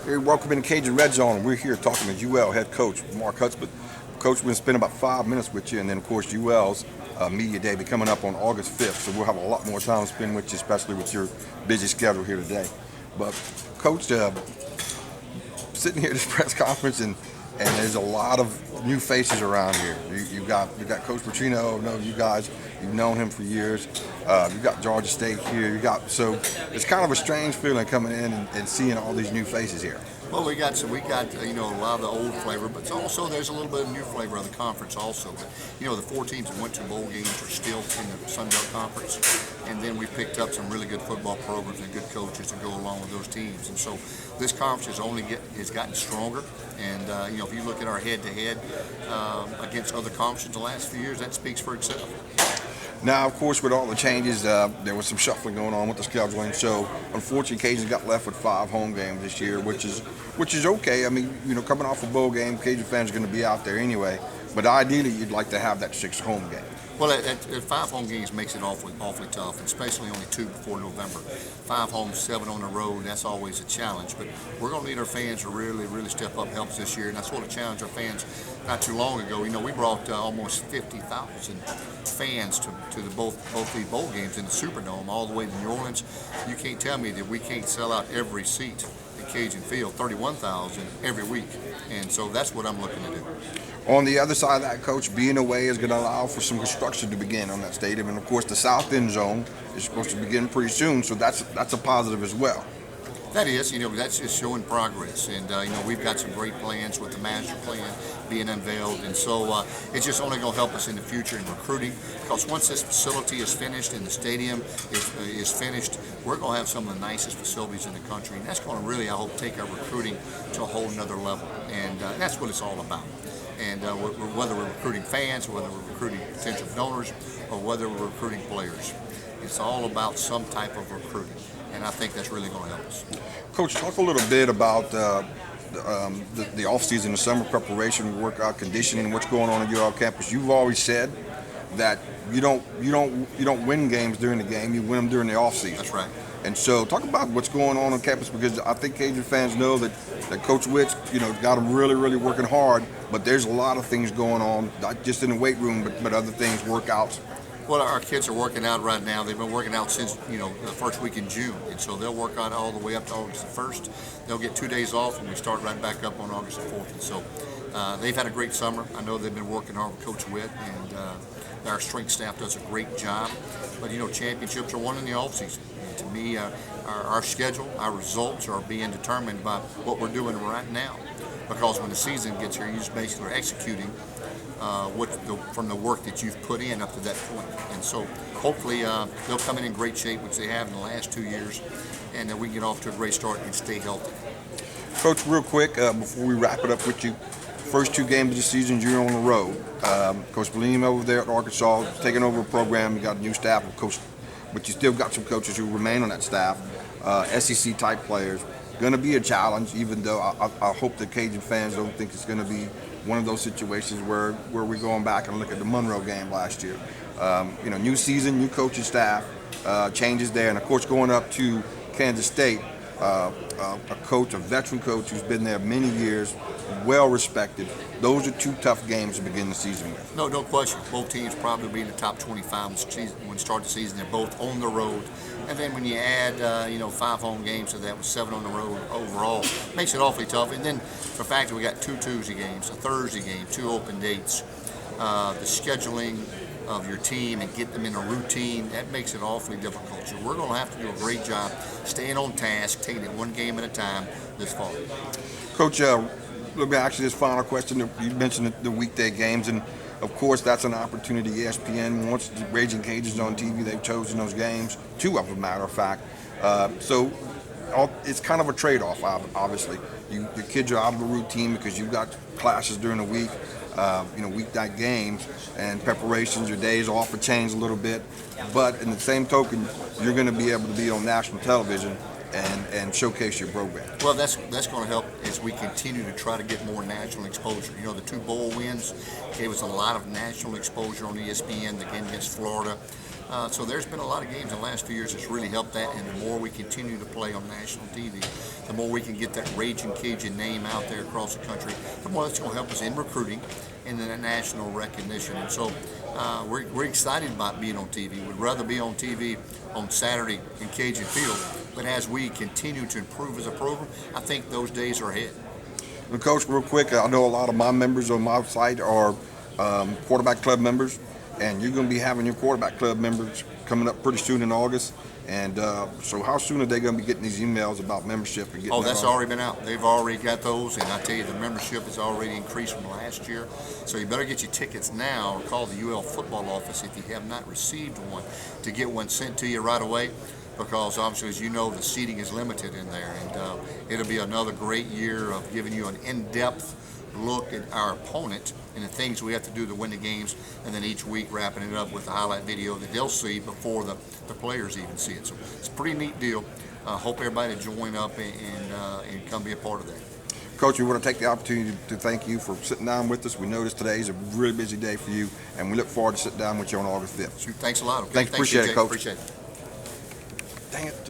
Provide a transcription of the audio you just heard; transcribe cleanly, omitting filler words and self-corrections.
Hey, welcome in Cajun Redzone. We're here talking to UL head coach Mark Hudspeth. Coach, we're going to spend about 5 minutes with you, and then of course UL's media day be coming up on August 5th. So we'll have a lot more time to spend with you, especially with your busy schedule here today. But Coach, sitting here at this press conference, and there's a lot of new faces around here. You got Coach Petrino. No, you guys, you've known him for years. You got Georgia State here. So it's kind of a strange feeling coming in and seeing all these new faces here. Well, we got a lot of the old flavor, but also there's a little bit of new flavor of the conference also. But the 4 teams that went to bowl games are still in the Sun Belt Conference, and then we picked up some really good football programs and good coaches to go along with those teams. And so this conference has gotten stronger. And if you look at our head-to-head against other conferences the last few years, that speaks for itself. Now, of course, with all the changes, there was some shuffling going on with the scheduling. So, unfortunately, Cajuns got left with 5 home games this year, which is okay. I mean, coming off a bowl game, Cajun fans are going to be out there anyway. But ideally, you'd like to have that 6th home game. Well, at 5 home games makes it awfully tough, and especially only 2 before November. 5 home, 7 on the road, that's always a challenge. But we're going to need our fans to really, really step up and help us this year, and I sort of challenged our fans not too long ago. We brought almost 50,000 fans to both the bowl games in the Superdome, all the way to New Orleans. You can't tell me that we can't sell out every seat at Cajun Field, 31,000 every week, and so that's what I'm looking to do. On the other side of that, Coach, being away is going to allow for some construction to begin on that stadium, and of course, the South End Zone is supposed to begin pretty soon, so that's a positive as well. That is, that's just showing progress, and we've got some great plans with the master plan being unveiled, and so it's just only going to help us in the future in recruiting. Because once this facility is finished and the stadium is finished, we're going to have some of the nicest facilities in the country, and that's going to really, I hope, take our recruiting to a whole nother level, and that's what it's all about. And whether we're recruiting fans, whether we're recruiting potential donors, or whether we're recruiting players, it's all about some type of recruiting. And I think that's really going to help us. Coach, talk a little bit about the off-season, the summer preparation, workout, conditioning, what's going on at UL campus. You've always said that you don't win games during the game, you win them during the off-season. That's right. And so talk about what's going on campus, because I think Cajun fans know that Coach Witt's, got them really, really working hard, but there's a lot of things going on, not just in the weight room, but other things, workouts. Well, our kids are working out right now. They've been working out since, the first week in June. And so they'll work out all the way up to August the 1st. They'll get 2 days off, and we start right back up on August the 4th. And so they've had a great summer. I know they've been working hard with Coach Witt, and our strength staff does a great job. But, championships are won in the offseason. And to me, our schedule, our results are being determined by what we're doing right now. Because when the season gets here, you just basically are executing from the work that you've put in up to that point. And so hopefully they'll come in great shape, which they have in the last 2 years, and then we can get off to a great start and stay healthy. Coach, real quick, before we wrap it up with you, first 2 games of the season, you're on the road. Coach Baleem over there at Arkansas, taking over a program. You got a new staff of coach, but you still got some coaches who remain on that staff, SEC-type players. Going to be a challenge, even though I hope the Cajun fans don't think it's going to be one of those situations where we're going back and look at the Monroe game last year. New season, new coaching staff, changes there, and of course going up to Kansas State, a veteran coach who's been there many years, well respected. Those are 2 tough games to begin the season with. No question. Both teams probably be in the top 25 when you start the season. They're both on the road. And then when you add, 5 home games to that with 7 on the road overall, makes it awfully tough. And then the fact that we got 2 Tuesday games, a Thursday game, 2 open dates, the scheduling of your team and get them in a routine, that makes it awfully difficult. So we're going to have to do a great job staying on task, taking it 1 game at a time this fall. Coach, let me ask you this final question. You mentioned the weekday games, and of course that's an opportunity. ESPN wants the Raging Cajuns on TV. They've chosen those games, 2 of them, matter of fact. So it's kind of a trade-off, obviously. Your kids are out of the routine because you've got classes during the week, weeknight games, and preparations. Your days off will change a little bit. But in the same token, you're going to be able to be on national television and showcase your program. Well, that's going to help as we continue to try to get more national exposure. The 2 bowl wins gave us a lot of national exposure on ESPN, the game against Florida. So there's been a lot of games in the last few years that's really helped that, and the more we continue to play on national TV, the more we can get that Raging Cajun name out there across the country, the more that's going to help us in recruiting and then national recognition. And so we're excited about being on TV. We'd rather be on TV on Saturday in Cajun Field, but as we continue to improve as a program, I think those days are ahead. And Coach, real quick, I know a lot of my members on my site are quarterback club members, and you're going to be having your quarterback club members coming up pretty soon in August. And so how soon are they going to be getting these emails about membership and getting Oh, that's that on? already been out. They've already got those, and I tell you, the membership has already increased from last year. So you better get your tickets now, or call the UL football office if you have not received one, to get one sent to you right away, because obviously, as you know, the seating is limited in there, and it'll be another great year of giving you an in-depth look at our opponent and the things we have to do to win the games, and then each week wrapping it up with the highlight video that they'll see before the players even see it. So it's a pretty neat deal. Hope everybody join up and come be a part of that. Coach, we want to take the opportunity to thank you for sitting down with us. We know this today is a really busy day for you, and we look forward to sitting down with you on August 5th. Shoot, thanks a lot. Okay? Thanks, appreciate it, CJ. Coach. Appreciate it. Dang it.